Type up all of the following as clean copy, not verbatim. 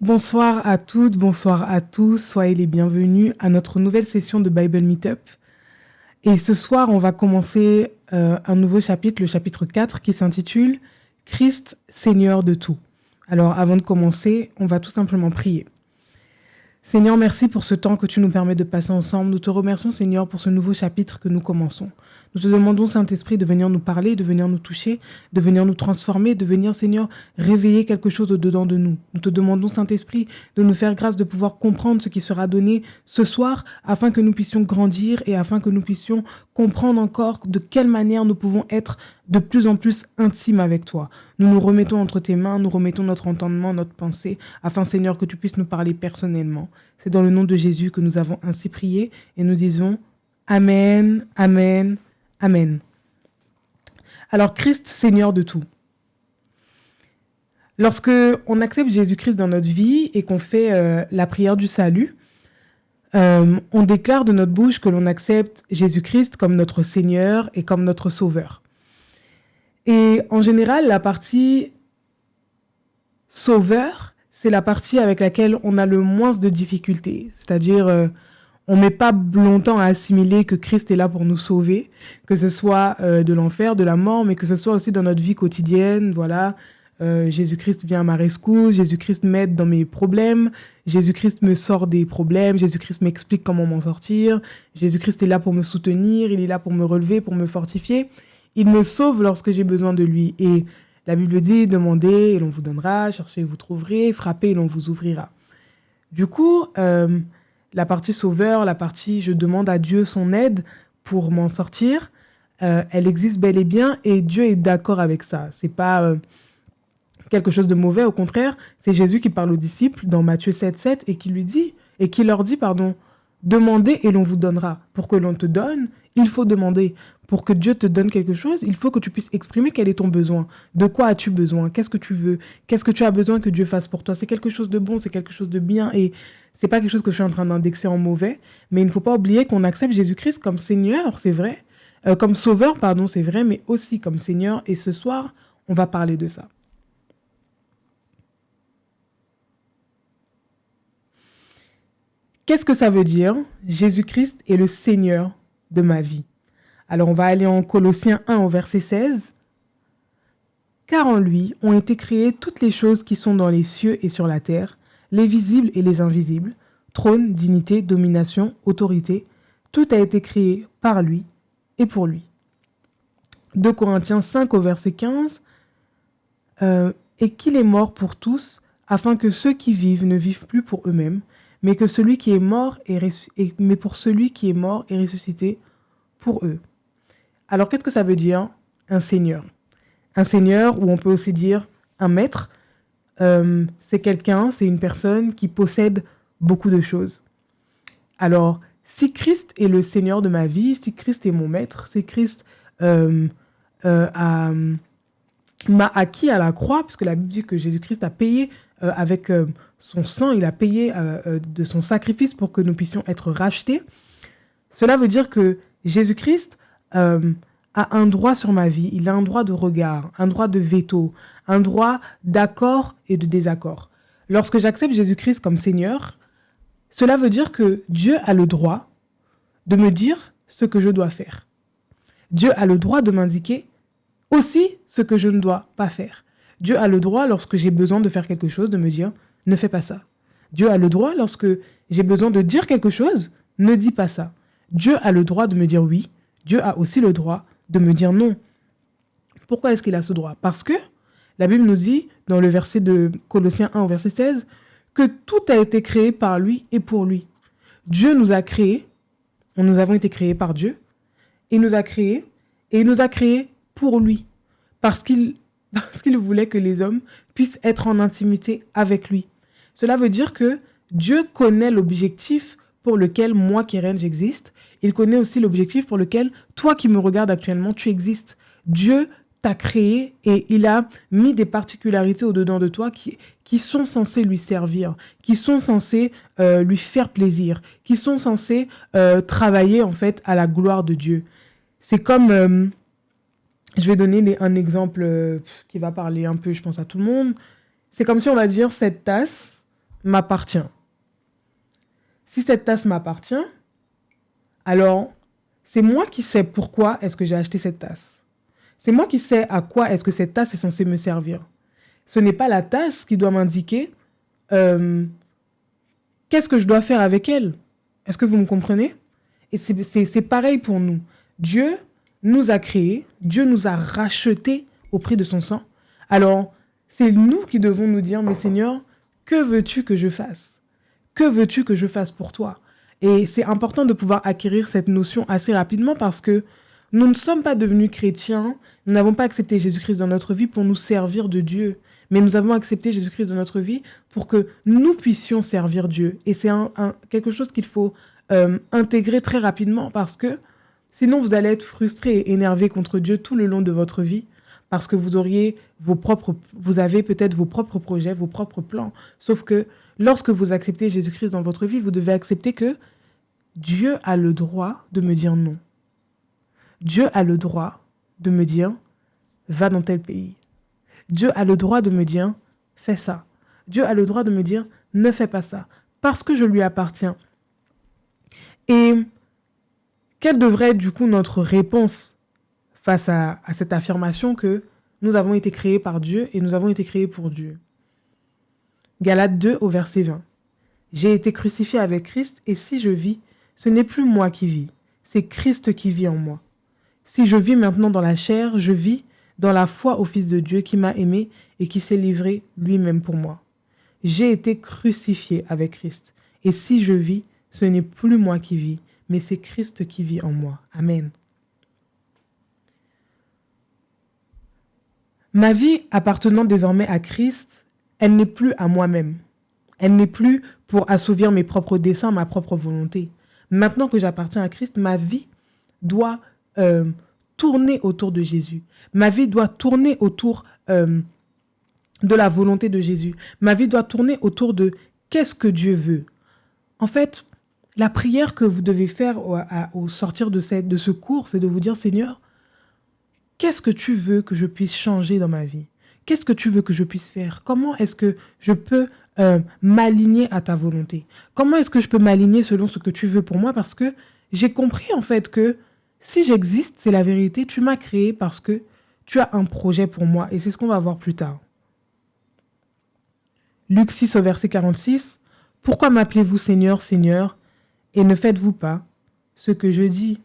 Bonsoir à toutes, bonsoir à tous, soyez les bienvenus à notre nouvelle session de Bible Meetup. Et ce soir, on va commencer un nouveau chapitre, le chapitre 4, qui s'intitule « Christ, Seigneur de tout ». Alors, avant de commencer, on va tout simplement prier. Seigneur, merci pour ce temps que tu nous permets de passer ensemble. Nous te remercions, Seigneur, pour ce nouveau chapitre que nous commençons. Nous te demandons, Saint-Esprit, de venir nous parler, de venir nous toucher, de venir nous transformer, de venir, Seigneur, réveiller quelque chose au-dedans de nous. Nous te demandons, Saint-Esprit, de nous faire grâce de pouvoir comprendre ce qui sera donné ce soir, afin que nous puissions grandir et afin que nous puissions comprendre encore de quelle manière nous pouvons être de plus en plus intimes avec toi. Nous nous remettons entre tes mains, nous remettons notre entendement, notre pensée, afin, Seigneur, que tu puisses nous parler personnellement. C'est dans le nom de Jésus que nous avons ainsi prié et nous disons Amen, Amen, Amen. Alors, Christ, Seigneur de tout. Lorsque on accepte Jésus-Christ dans notre vie et qu'on fait la prière du salut, on déclare de notre bouche que l'on accepte Jésus-Christ comme notre Seigneur et comme notre Sauveur. Et en général, la partie Sauveur, c'est la partie avec laquelle on a le moins de difficultés. C'est-à-dire, on ne met pas longtemps à assimiler que Christ est là pour nous sauver, que ce soit de l'enfer, de la mort, mais que ce soit aussi dans notre vie quotidienne. Voilà, Jésus-Christ vient à ma rescousse, Jésus-Christ m'aide dans mes problèmes, Jésus-Christ me sort des problèmes, Jésus-Christ m'explique comment m'en sortir, Jésus-Christ est là pour me soutenir, il est là pour me relever, pour me fortifier. Il me sauve lorsque j'ai besoin de lui. Et la Bible dit, demandez et l'on vous donnera, cherchez et vous trouverez, frappez et l'on vous ouvrira. Du coup, la partie sauveur, la partie je demande à Dieu son aide pour m'en sortir, elle existe bel et bien et Dieu est d'accord avec ça. C'est pas quelque chose de mauvais, au contraire, c'est Jésus qui parle aux disciples dans Matthieu 7,7 et qui leur dit, demandez et l'on vous donnera. Pour que l'on te donne, il faut demander. Pour que Dieu te donne quelque chose, il faut que tu puisses exprimer quel est ton besoin. De quoi as-tu besoin? Qu'est-ce que tu veux? Qu'est-ce que tu as besoin que Dieu fasse pour toi? C'est quelque chose de bon, c'est quelque chose de bien. Et c'est pas quelque chose que je suis en train d'indexer en mauvais. Mais il ne faut pas oublier qu'on accepte Jésus-Christ comme Seigneur, c'est vrai. Comme Sauveur, c'est vrai, mais aussi comme Seigneur. Et ce soir, on va parler de ça. Qu'est-ce que ça veut dire? Jésus-Christ est le Seigneur de ma vie. Alors, on va aller en Colossiens 1 au verset 16. « Car en lui ont été créées toutes les choses qui sont dans les cieux et sur la terre, les visibles et les invisibles, trône, dignité, domination, autorité. Tout a été créé par lui et pour lui. » 2 Corinthiens 5 au verset 15. Et qu'il est mort pour tous, afin que ceux qui vivent ne vivent plus pour eux-mêmes, mais que celui qui est mort mais pour celui qui est mort est ressuscité pour eux. Alors, qu'est-ce que ça veut dire, un seigneur? Un seigneur, ou on peut aussi dire un maître, c'est une personne qui possède beaucoup de choses. Alors, si Christ est le Seigneur de ma vie, si Christ est mon maître, si Christ m'a acquis à la croix, parce que la Bible dit que Jésus-Christ a payé avec son sang, il a payé de son sacrifice pour que nous puissions être rachetés. Cela veut dire que Jésus-Christ a un droit sur ma vie, il a un droit de regard, un droit de veto, un droit d'accord et de désaccord. Lorsque j'accepte Jésus-Christ comme Seigneur, cela veut dire que Dieu a le droit de me dire ce que je dois faire. Dieu a le droit de m'indiquer aussi ce que je ne dois pas faire. Dieu a le droit, lorsque j'ai besoin de faire quelque chose, de me dire « ne fais pas ça ». Dieu a le droit, lorsque j'ai besoin de dire quelque chose, « ne dis pas ça ». Dieu a le droit de me dire oui. Dieu a aussi le droit de me dire non. Pourquoi est-ce qu'il a ce droit? Parce que la Bible nous dit, dans le verset de Colossiens 1 au verset 16, que tout a été créé par lui et pour lui. Dieu nous a créés, nous avons été créés par Dieu, il nous a créés, et il nous a créés pour lui, parce qu'il voulait que les hommes puissent être en intimité avec lui. Cela veut dire que Dieu connaît l'objectif pour lequel moi, Keren, j'existe. Il connaît aussi l'objectif pour lequel toi qui me regardes actuellement, tu existes. Dieu t'a créé et il a mis des particularités au-dedans de toi qui sont censées lui servir, qui sont censées lui faire plaisir, qui sont censées travailler en fait à la gloire de Dieu. C'est comme, je vais donner un exemple qui va parler un peu, je pense, à tout le monde. C'est comme si on va dire cette tasse, m'appartient. Si cette tasse m'appartient, alors c'est moi qui sais pourquoi est-ce que j'ai acheté cette tasse. C'est moi qui sais à quoi est-ce que cette tasse est censée me servir. Ce n'est pas la tasse qui doit m'indiquer qu'est-ce que je dois faire avec elle. Est-ce que vous me comprenez? Et c'est pareil pour nous. Dieu nous a créés, Dieu nous a rachetés au prix de son sang. Alors, c'est nous qui devons nous dire, mais Seigneur, que veux-tu que je fasse? Que veux-tu que je fasse pour toi? Et c'est important de pouvoir acquérir cette notion assez rapidement parce que nous ne sommes pas devenus chrétiens, nous n'avons pas accepté Jésus-Christ dans notre vie pour nous servir de Dieu, mais nous avons accepté Jésus-Christ dans notre vie pour que nous puissions servir Dieu. Et c'est quelque chose qu'il faut intégrer très rapidement parce que sinon vous allez être frustré et énervé contre Dieu tout le long de votre vie parce que vous avez peut-être vos propres projets, vos propres plans. Sauf que lorsque vous acceptez Jésus-Christ dans votre vie, vous devez accepter que Dieu a le droit de me dire non. Dieu a le droit de me dire, va dans tel pays. Dieu a le droit de me dire, fais ça. Dieu a le droit de me dire, ne fais pas ça. Parce que je lui appartiens. Et quelle devrait être du coup notre réponse face à cette affirmation que nous avons été créés par Dieu et nous avons été créés pour Dieu? Galates 2 au verset 20. J'ai été crucifié avec Christ et si je vis, ce n'est plus moi qui vis, c'est Christ qui vit en moi. Si je vis maintenant dans la chair, je vis dans la foi au Fils de Dieu qui m'a aimé et qui s'est livré lui-même pour moi. J'ai été crucifié avec Christ. Et si je vis, ce n'est plus moi qui vis, mais c'est Christ qui vit en moi. Amen. Ma vie appartenant désormais à Christ, elle n'est plus à moi-même. Elle n'est plus pour assouvir mes propres desseins, ma propre volonté. Maintenant que j'appartiens à Christ, ma vie doit tourner autour de Jésus. Ma vie doit tourner autour de la volonté de Jésus. Ma vie doit tourner autour de qu'est-ce que Dieu veut. En fait, la prière que vous devez faire au sortir de ce cours, c'est de vous dire, Seigneur, qu'est-ce que tu veux que je puisse changer dans ma vie? Qu'est-ce que tu veux que je puisse faire? Comment est-ce que je peux m'aligner à ta volonté? Comment est-ce que je peux m'aligner selon ce que tu veux pour moi? Parce que j'ai compris en fait que si j'existe, c'est la vérité, tu m'as créé parce que tu as un projet pour moi. Et c'est ce qu'on va voir plus tard. Luc 6 au verset 46. Pourquoi m'appelez-vous Seigneur, Seigneur, et ne faites-vous pas ce que je dis?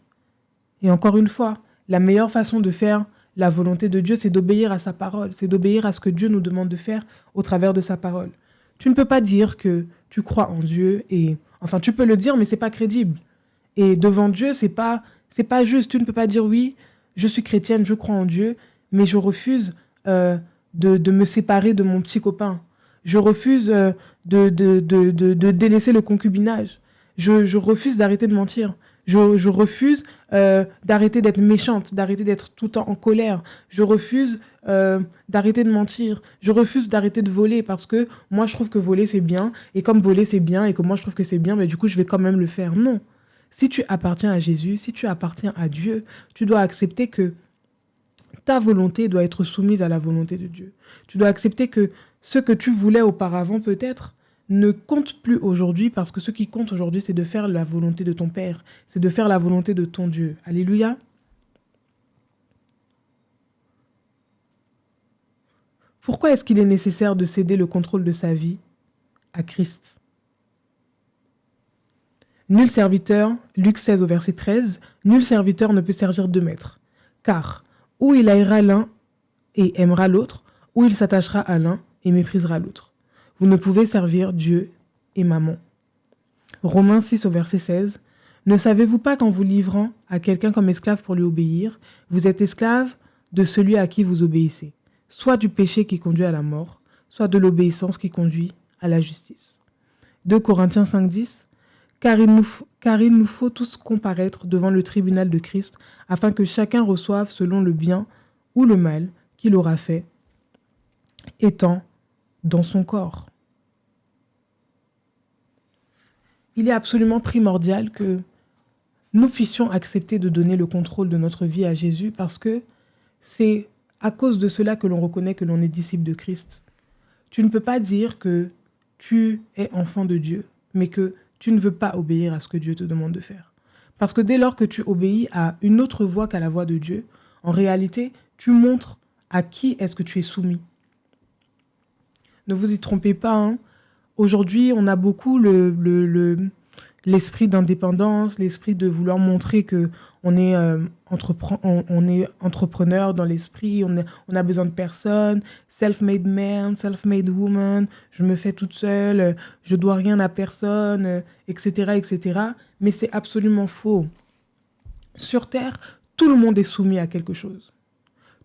Et encore une fois, la meilleure façon de faire la volonté de Dieu, c'est d'obéir à sa parole. C'est d'obéir à ce que Dieu nous demande de faire au travers de sa parole. Tu ne peux pas dire que tu crois en Dieu et... Enfin, tu peux le dire, mais c'est pas crédible. Et devant Dieu, c'est pas juste. Tu ne peux pas dire, oui, je suis chrétienne, je crois en Dieu, mais je refuse de me séparer de mon petit copain. Je refuse de délaisser le concubinage. Je refuse d'arrêter de mentir. Je refuse d'arrêter d'être méchante, d'arrêter d'être tout le temps en colère. Je refuse d'arrêter de mentir. Je refuse d'arrêter de voler parce que moi, je trouve que voler, c'est bien. Et comme voler, c'est bien et que moi, je trouve que c'est bien, mais du coup, je vais quand même le faire. Non. Si tu appartiens à Jésus, si tu appartiens à Dieu, tu dois accepter que ta volonté doit être soumise à la volonté de Dieu. Tu dois accepter que ce que tu voulais auparavant peut-être ne compte plus aujourd'hui parce que ce qui compte aujourd'hui, c'est de faire la volonté de ton Père. C'est de faire la volonté de ton Dieu. Alléluia. Pourquoi est-ce qu'il est nécessaire de céder le contrôle de sa vie à Christ? Nul serviteur, Luc 16 au verset 13, nul serviteur ne peut servir deux maîtres. Car ou il haïra l'un et aimera l'autre, ou il s'attachera à l'un et méprisera l'autre. Vous ne pouvez servir Dieu et mammon. Romains 6 au verset 16. Ne savez-vous pas qu'en vous livrant à quelqu'un comme esclave pour lui obéir, vous êtes esclave de celui à qui vous obéissez, soit du péché qui conduit à la mort, soit de l'obéissance qui conduit à la justice. 2 Corinthiens 5, 10. Car il nous faut tous comparaître devant le tribunal de Christ, afin que chacun reçoive selon le bien ou le mal qu'il aura fait, étant dans son corps. Il est absolument primordial que nous puissions accepter de donner le contrôle de notre vie à Jésus parce que c'est à cause de cela que l'on reconnaît que l'on est disciple de Christ. Tu ne peux pas dire que tu es enfant de Dieu, mais que tu ne veux pas obéir à ce que Dieu te demande de faire. Parce que dès lors que tu obéis à une autre voix qu'à la voix de Dieu, en réalité, tu montres à qui est-ce que tu es soumis. Ne vous y trompez pas, hein. Aujourd'hui, on a beaucoup l'esprit d'indépendance, l'esprit de vouloir montrer que on est entrepreneur dans l'esprit, on a besoin de personne, self-made man, self-made woman, je me fais toute seule, je dois rien à personne, etc., etc. Mais c'est absolument faux. Sur Terre, tout le monde est soumis à quelque chose.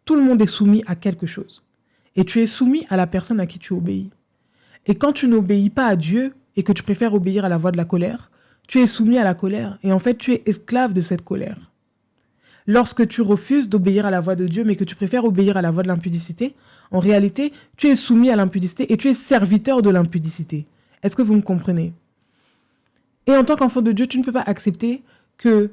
Tout le monde est soumis à quelque chose. Et tu es soumis à la personne à qui tu obéis. Et quand tu n'obéis pas à Dieu et que tu préfères obéir à la voix de la colère, tu es soumis à la colère. Et en fait, tu es esclave de cette colère. Lorsque tu refuses d'obéir à la voix de Dieu, mais que tu préfères obéir à la voix de l'impudicité, en réalité, tu es soumis à l'impudicité et tu es serviteur de l'impudicité. Est-ce que vous me comprenez? Et en tant qu'enfant de Dieu, tu ne peux pas accepter que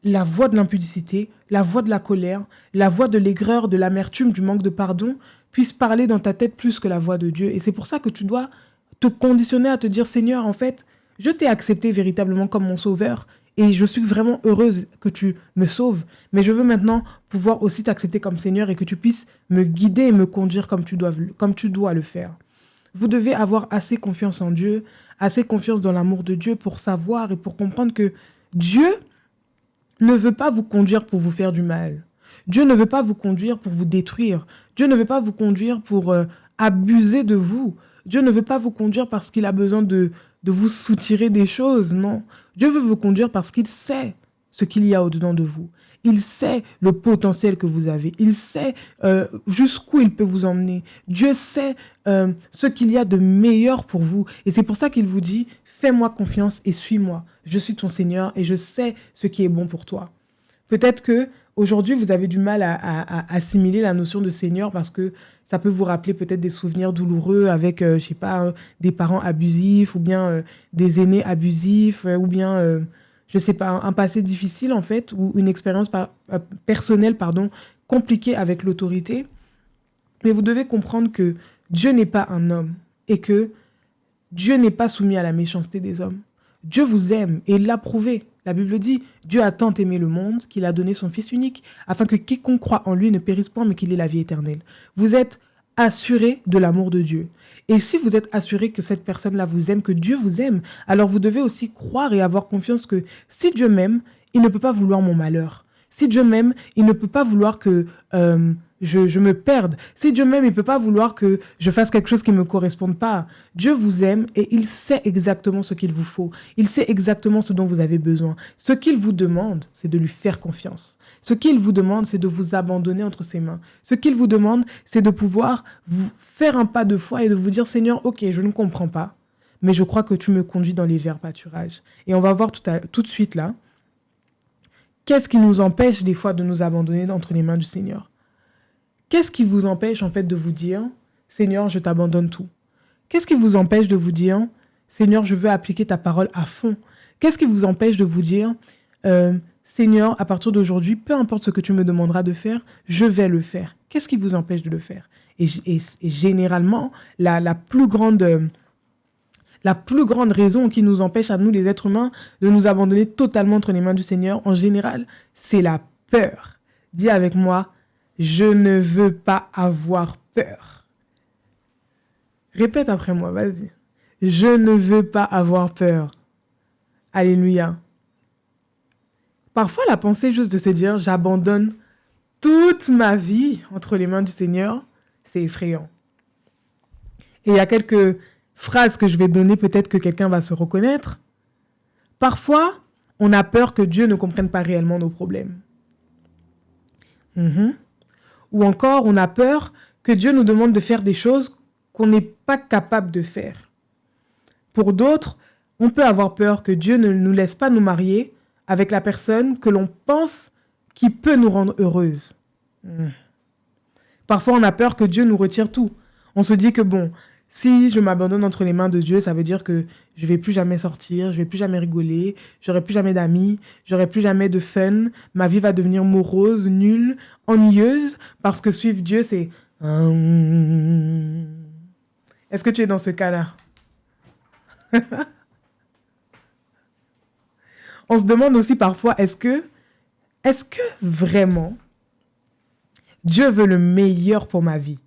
la voix de l'impudicité, la voix de la colère, la voix de l'aigreur, de l'amertume, du manque de pardon, puisse parler dans ta tête plus que la voix de Dieu. Et c'est pour ça que tu dois te conditionner à te dire, Seigneur, en fait, je t'ai accepté véritablement comme mon sauveur et je suis vraiment heureuse que tu me sauves. Mais je veux maintenant pouvoir aussi t'accepter comme Seigneur et que tu puisses me guider et me conduire comme tu dois le faire. Vous devez avoir assez confiance en Dieu, assez confiance dans l'amour de Dieu pour savoir et pour comprendre que Dieu ne veut pas vous conduire pour vous faire du mal. Dieu ne veut pas vous conduire pour vous détruire. Dieu ne veut pas vous conduire pour abuser de vous. Dieu ne veut pas vous conduire parce qu'il a besoin de vous soutirer des choses. Non. Dieu veut vous conduire parce qu'il sait ce qu'il y a au-dedans de vous. Il sait le potentiel que vous avez. Il sait jusqu'où il peut vous emmener. Dieu sait ce qu'il y a de meilleur pour vous. Et c'est pour ça qu'il vous dit, fais-moi confiance et suis-moi. Je suis ton Seigneur et je sais ce qui est bon pour toi. Peut-être que aujourd'hui, vous avez du mal à assimiler la notion de Seigneur parce que ça peut vous rappeler peut-être des souvenirs douloureux avec, je sais pas, des parents abusifs ou bien des aînés abusifs ou bien, je sais pas, un passé difficile en fait ou une expérience personnelle, compliquée avec l'autorité. Mais vous devez comprendre que Dieu n'est pas un homme et que Dieu n'est pas soumis à la méchanceté des hommes. Dieu vous aime et il l'a prouvé. La Bible dit, Dieu a tant aimé le monde qu'il a donné son Fils unique, afin que quiconque croit en lui ne périsse point, mais qu'il ait la vie éternelle. Vous êtes assuré de l'amour de Dieu. Et si vous êtes assuré que cette personne-là vous aime, que Dieu vous aime, alors vous devez aussi croire et avoir confiance que si Dieu m'aime, il ne peut pas vouloir mon malheur. Si Dieu m'aime, il ne peut pas vouloir que je me perde. Si Dieu m'aime, il ne peut pas vouloir que je fasse quelque chose qui ne me corresponde pas. Dieu vous aime et il sait exactement ce qu'il vous faut. Il sait exactement ce dont vous avez besoin. Ce qu'il vous demande, c'est de lui faire confiance. Ce qu'il vous demande, c'est de vous abandonner entre ses mains. Ce qu'il vous demande, c'est de pouvoir vous faire un pas de foi et de vous dire, Seigneur, ok, je ne comprends pas, mais je crois que tu me conduis dans les verts pâturages. Et on va voir tout de suite là, qu'est-ce qui nous empêche des fois de nous abandonner entre les mains du Seigneur? Qu'est-ce qui vous empêche en fait de vous dire, Seigneur, je t'abandonne tout? Qu'est-ce qui vous empêche de vous dire, Seigneur, je veux appliquer ta parole à fond? Qu'est-ce qui vous empêche de vous dire, Seigneur, à partir d'aujourd'hui, peu importe ce que tu me demanderas de faire, je vais le faire? Qu'est-ce qui vous empêche de le faire? Et généralement, la plus grande raison qui nous empêche à nous, les êtres humains, de nous abandonner totalement entre les mains du Seigneur, en général, c'est la peur. Dis avec moi, je ne veux pas avoir peur. Répète après moi, vas-y. Je ne veux pas avoir peur. Alléluia. Parfois, la pensée juste de se dire, j'abandonne toute ma vie entre les mains du Seigneur, c'est effrayant. Et il y a quelques phrases que je vais donner, peut-être que quelqu'un va se reconnaître. Parfois, on a peur que Dieu ne comprenne pas réellement nos problèmes. Ou encore, on a peur que Dieu nous demande de faire des choses qu'on n'est pas capable de faire. Pour d'autres, on peut avoir peur que Dieu ne nous laisse pas nous marier avec la personne que l'on pense qui peut nous rendre heureuses. Parfois, on a peur que Dieu nous retire tout. On se dit que bon, si je m'abandonne entre les mains de Dieu, ça veut dire que je vais plus jamais sortir, je vais plus jamais rigoler, j'aurai plus jamais d'amis, j'aurai plus jamais de fun, ma vie va devenir morose, nulle, ennuyeuse, parce que suivre Dieu, c'est... Est-ce que tu es dans ce cas-là? On se demande aussi parfois, est-ce que vraiment Dieu veut le meilleur pour ma vie?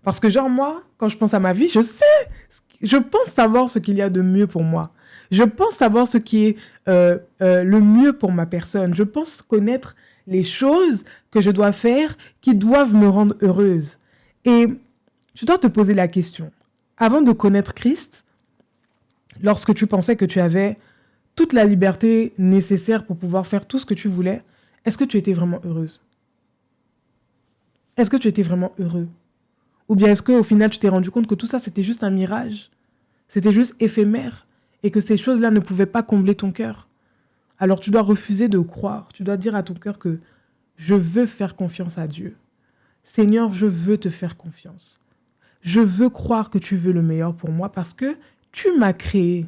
Parce que genre moi, quand je pense à ma vie, je pense savoir ce qu'il y a de mieux pour moi. Je pense savoir ce qui est le mieux pour ma personne. Je pense connaître les choses que je dois faire qui doivent me rendre heureuse. Et je dois te poser la question. Avant de connaître Christ, lorsque tu pensais que tu avais toute la liberté nécessaire pour pouvoir faire tout ce que tu voulais, est-ce que tu étais vraiment heureuse? Est-ce que tu étais vraiment heureux? Ou bien est-ce qu'au final, tu t'es rendu compte que tout ça, c'était juste un mirage? C'était juste éphémère et que ces choses-là ne pouvaient pas combler ton cœur. Alors tu dois refuser de croire. Tu dois dire à ton cœur que je veux faire confiance à Dieu. Seigneur, je veux te faire confiance. Je veux croire que tu veux le meilleur pour moi parce que tu m'as créé.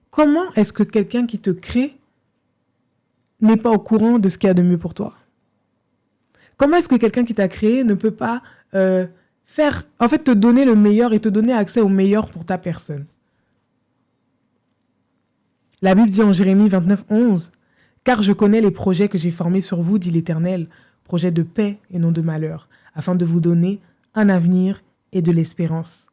Comment est-ce que quelqu'un qui te crée n'est pas au courant de ce qu'il y a de mieux pour toi? Comment est-ce que quelqu'un qui t'a créé ne peut pas te donner le meilleur et te donner accès au meilleur pour ta personne? La Bible dit en Jérémie 29, 11, « Car je connais les projets que j'ai formés sur vous, dit l'Éternel, projets de paix et non de malheur, afin de vous donner un avenir et de l'espérance. »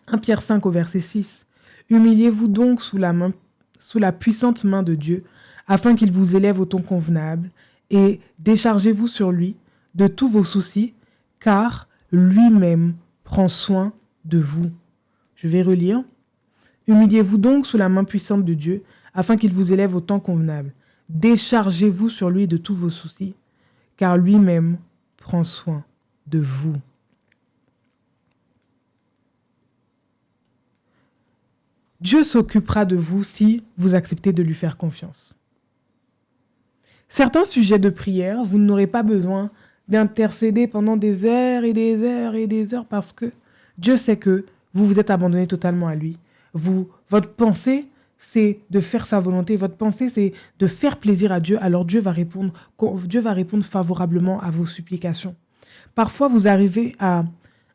1 Pierre 5 au verset 6, « Humiliez-vous donc sous la puissante main de Dieu, afin qu'il vous élève au ton convenable, et déchargez-vous sur lui de tous vos soucis, car lui-même prend soin de vous. » Je vais relire. « Humiliez-vous donc sous la main puissante de Dieu, afin qu'il vous élève au temps convenable. Déchargez-vous sur lui de tous vos soucis, car lui-même prend soin de vous. » Dieu s'occupera de vous si vous acceptez de lui faire confiance. Certains sujets de prière, vous n'aurez pas besoin d'intercéder pendant des heures et des heures et des heures parce que Dieu sait que vous vous êtes abandonné totalement à lui. Votre pensée, c'est de faire sa volonté. Votre pensée, c'est de faire plaisir à Dieu. Alors Dieu va répondre favorablement à vos supplications. Parfois, vous arrivez à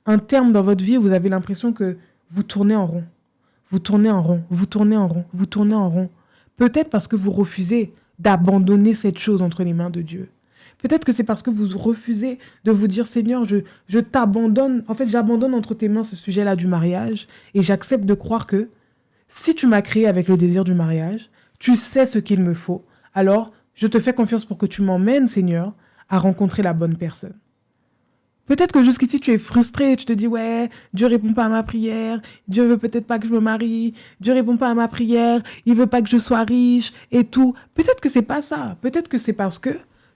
un terme dans votre vie où vous avez l'impression que vous tournez en rond. Vous tournez en rond, vous tournez en rond, vous tournez en rond. Peut-être parce que vous refusez d'abandonner cette chose entre les mains de Dieu. Peut-être que c'est parce que vous refusez de vous dire, Seigneur, je t'abandonne. En fait, j'abandonne entre tes mains ce sujet-là du mariage et j'accepte de croire que si tu m'as créé avec le désir du mariage, tu sais ce qu'il me faut. Alors, je te fais confiance pour que tu m'emmènes, Seigneur, à rencontrer la bonne personne. Peut-être que jusqu'ici, tu es frustré, tu te dis, ouais, Dieu répond pas à ma prière, Dieu veut peut-être pas que je me marie, Dieu répond pas à ma prière, il veut pas que je sois riche et tout. Peut-être que c'est pas ça. Peut-être que c'est parce que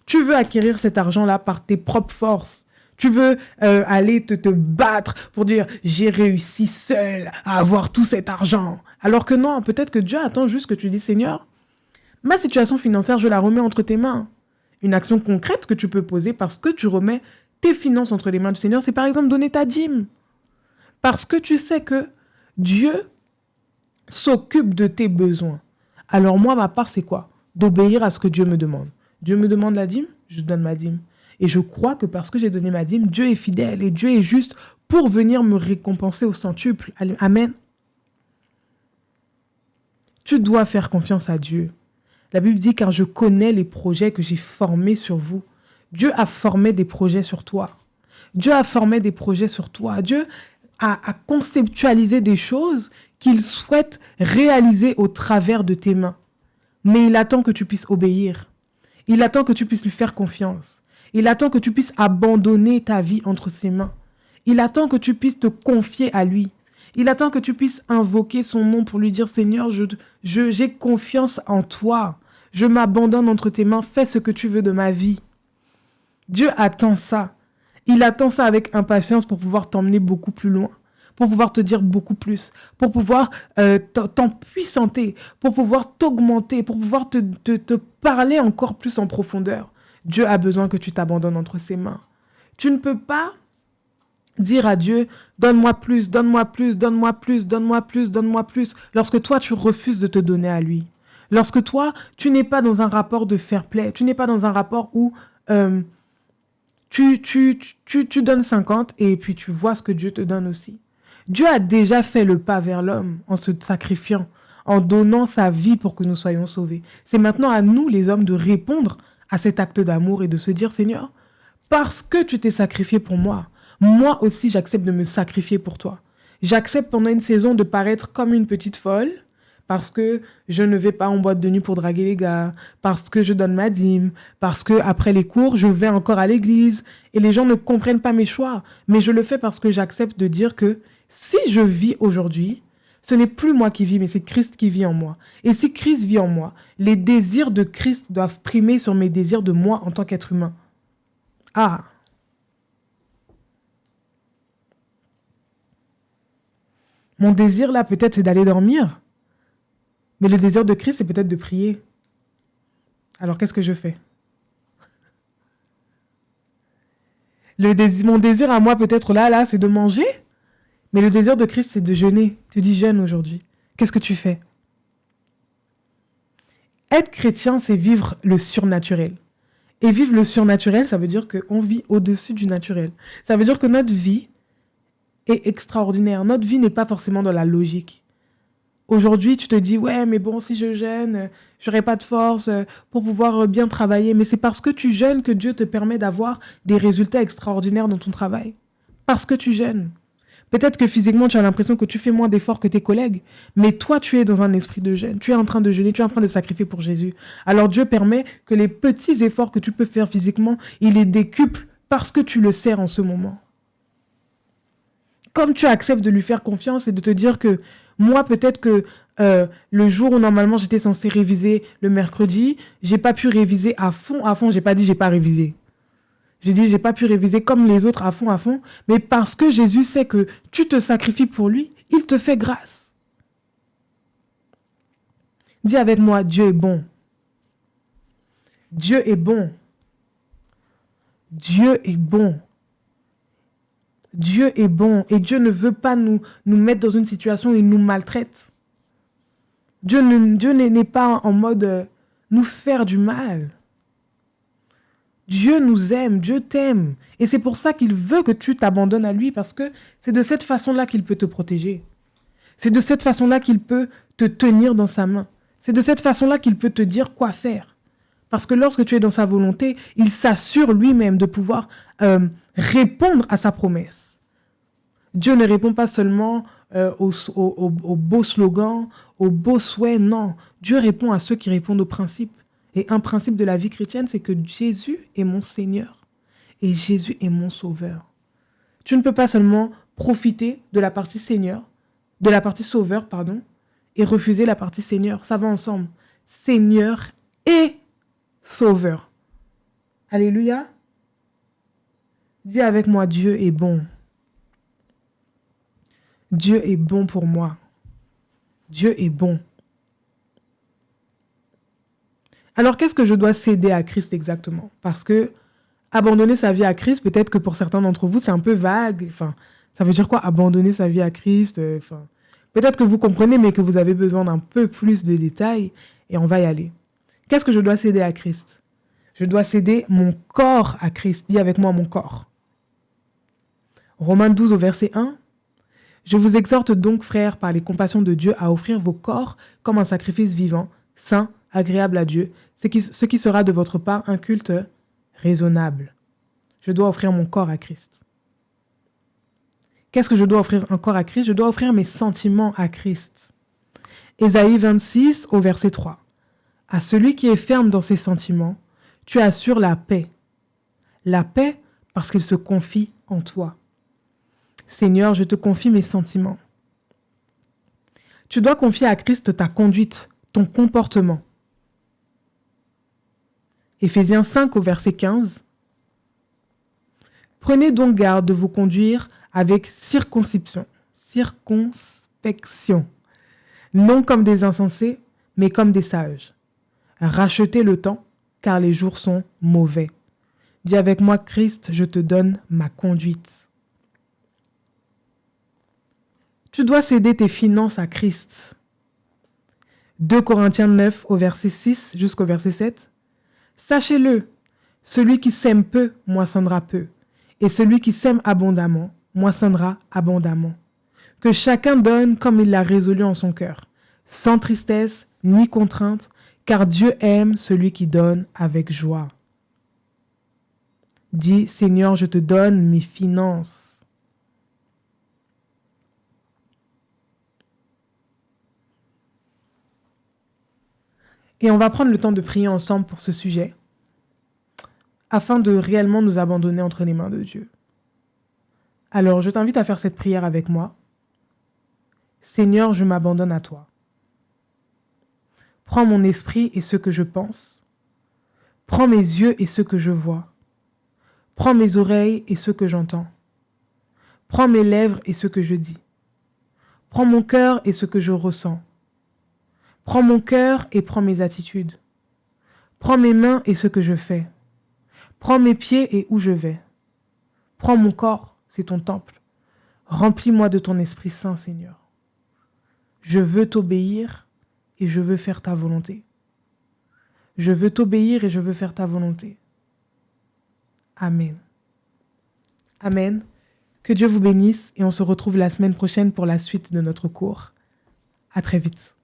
tu veux acquérir cet argent-là par tes propres forces. Tu veux aller te battre pour dire, j'ai réussi seul à avoir tout cet argent. Alors que non, peut-être que Dieu attend juste que tu dis, Seigneur, ma situation financière, je la remets entre tes mains. Une action concrète que tu peux poser parce que tu remets tes finances entre les mains du Seigneur, c'est par exemple donner ta dîme. Parce que tu sais que Dieu s'occupe de tes besoins. Alors moi, ma part, c'est quoi? D'obéir à ce que Dieu me demande. Dieu me demande la dîme, je donne ma dîme. Et je crois que parce que j'ai donné ma dîme, Dieu est fidèle et Dieu est juste pour venir me récompenser au centuple. Amen. Tu dois faire confiance à Dieu. La Bible dit, car je connais les projets que j'ai formés sur vous. Dieu a formé des projets sur toi. Dieu a formé des projets sur toi. Dieu a conceptualisé des choses qu'il souhaite réaliser au travers de tes mains. Mais il attend que tu puisses obéir. Il attend que tu puisses lui faire confiance. Il attend que tu puisses abandonner ta vie entre ses mains. Il attend que tu puisses te confier à lui. Il attend que tu puisses invoquer son nom pour lui dire, Seigneur, j'ai confiance en toi. Je m'abandonne entre tes mains. Fais ce que tu veux de ma vie. Dieu attend ça. Il attend ça avec impatience pour pouvoir t'emmener beaucoup plus loin, pour pouvoir te dire beaucoup plus, pour pouvoir t'empuissanter, pour pouvoir t'augmenter, pour pouvoir te parler encore plus en profondeur. Dieu a besoin que tu t'abandonnes entre ses mains. Tu ne peux pas dire à Dieu, donne-moi plus, donne-moi plus, donne-moi plus, donne-moi plus, donne-moi plus, lorsque toi, tu refuses de te donner à lui. Lorsque toi, tu n'es pas dans un rapport de fair play, tu n'es pas dans un rapport où tu donnes 50 et puis tu vois ce que Dieu te donne aussi. Dieu a déjà fait le pas vers l'homme en se sacrifiant, en donnant sa vie pour que nous soyons sauvés. C'est maintenant à nous, les hommes, de répondre à cet acte d'amour et de se dire, Seigneur, parce que tu t'es sacrifié pour moi, moi aussi j'accepte de me sacrifier pour toi. J'accepte pendant une saison de paraître comme une petite folle, parce que je ne vais pas en boîte de nuit pour draguer les gars, parce que je donne ma dîme, parce que après les cours, je vais encore à l'église, et les gens ne comprennent pas mes choix. Mais je le fais parce que j'accepte de dire que si je vis aujourd'hui, ce n'est plus moi qui vis, mais c'est Christ qui vit en moi. Et si Christ vit en moi, les désirs de Christ doivent primer sur mes désirs de moi en tant qu'être humain. Ah! Mon désir là, peut-être, c'est d'aller dormir. Mais le désir de Christ, c'est peut-être de prier. Alors, qu'est-ce que je fais? Mon désir à moi, peut-être là, c'est de manger. Mais le désir de Christ, c'est de jeûner. Tu dis jeûne aujourd'hui. Qu'est-ce que tu fais? Être chrétien, c'est vivre le surnaturel. Et vivre le surnaturel, ça veut dire qu'on vit au-dessus du naturel. Ça veut dire que notre vie est extraordinaire. Notre vie n'est pas forcément dans la logique. Aujourd'hui, tu te dis, ouais, mais bon, si je jeûne, j'aurai pas de force pour pouvoir bien travailler. Mais c'est parce que tu jeûnes que Dieu te permet d'avoir des résultats extraordinaires dans ton travail. Parce que tu jeûnes. Peut-être que physiquement, tu as l'impression que tu fais moins d'efforts que tes collègues, mais toi, tu es dans un esprit de jeûne. Tu es en train de jeûner, tu es en train de sacrifier pour Jésus. Alors Dieu permet que les petits efforts que tu peux faire physiquement, il les décuple parce que tu le sers en ce moment. Comme tu acceptes de lui faire confiance et de te dire que moi, peut-être que le jour où normalement j'étais censée réviser le mercredi, j'ai pas pu réviser à fond. J'ai pas dit j'ai pas révisé. J'ai dit j'ai pas pu réviser comme les autres à fond. Mais parce que Jésus sait que tu te sacrifies pour lui, il te fait grâce. Dis avec moi, Dieu est bon. Dieu est bon. Dieu est bon. Dieu est bon et Dieu ne veut pas nous mettre dans une situation où il nous maltraite. Dieu n'est pas en mode nous faire du mal. Dieu nous aime, Dieu t'aime. Et c'est pour ça qu'il veut que tu t'abandonnes à lui parce que c'est de cette façon-là qu'il peut te protéger. C'est de cette façon-là qu'il peut te tenir dans sa main. C'est de cette façon-là qu'il peut te dire quoi faire. Parce que lorsque tu es dans sa volonté, il s'assure lui-même de pouvoir répondre à sa promesse. Dieu ne répond pas seulement aux beaux slogans, aux beaux souhaits, non. Dieu répond à ceux qui répondent aux principes. Et un principe de la vie chrétienne, c'est que Jésus est mon Seigneur et Jésus est mon Sauveur. Tu ne peux pas seulement profiter de la partie Seigneur, de la partie Sauveur, pardon, et refuser la partie Seigneur. Ça va ensemble. Seigneur et Sauveur. Alléluia. Dis avec moi, Dieu est bon. Dieu est bon pour moi. Dieu est bon. Alors, qu'est-ce que je dois céder à Christ exactement? Parce que abandonner sa vie à Christ, peut-être que pour certains d'entre vous, c'est un peu vague. Enfin, ça veut dire quoi, abandonner sa vie à Christ? Peut-être que vous comprenez, mais que vous avez besoin d'un peu plus de détails. Et on va y aller. Qu'est-ce que je dois céder à Christ? Je dois céder mon corps à Christ. Dis avec moi mon corps. Romains 12 au verset 1. Je vous exhorte donc, frères, par les compassions de Dieu, à offrir vos corps comme un sacrifice vivant, saint, agréable à Dieu, ce qui sera de votre part un culte raisonnable. Je dois offrir mon corps à Christ. Qu'est-ce que je dois offrir encore à Christ? Je dois offrir mes sentiments à Christ. Ésaïe 26 au verset 3. À celui qui est ferme dans ses sentiments, tu assures la paix. La paix parce qu'il se confie en toi. Seigneur, je te confie mes sentiments. Tu dois confier à Christ ta conduite, ton comportement. Éphésiens 5 au verset 15. Prenez donc garde de vous conduire avec circonspection, non comme des insensés, mais comme des sages. Rachetez le temps, car les jours sont mauvais. Dis avec moi, Christ, je te donne ma conduite. Tu dois céder tes finances à Christ. 2 Corinthiens 9 au verset 6 jusqu'au verset 7. Sachez-le, celui qui sème peu moissonnera peu, et celui qui sème abondamment moissonnera abondamment. Que chacun donne comme il l'a résolu en son cœur, sans tristesse ni contrainte, car Dieu aime celui qui donne avec joie. Dis, Seigneur, je te donne mes finances. Et on va prendre le temps de prier ensemble pour ce sujet, afin de réellement nous abandonner entre les mains de Dieu. Alors, je t'invite à faire cette prière avec moi. Seigneur, je m'abandonne à toi. Prends mon esprit et ce que je pense. Prends mes yeux et ce que je vois. Prends mes oreilles et ce que j'entends. Prends mes lèvres et ce que je dis. Prends mon cœur et ce que je ressens. Prends mon cœur et prends mes attitudes. Prends mes mains et ce que je fais. Prends mes pieds et où je vais. Prends mon corps, c'est ton temple. Remplis-moi de ton Esprit Saint, Seigneur. Je veux t'obéir et je veux faire ta volonté. Je veux t'obéir et je veux faire ta volonté. Amen. Amen. Que Dieu vous bénisse et on se retrouve la semaine prochaine pour la suite de notre cours. À très vite.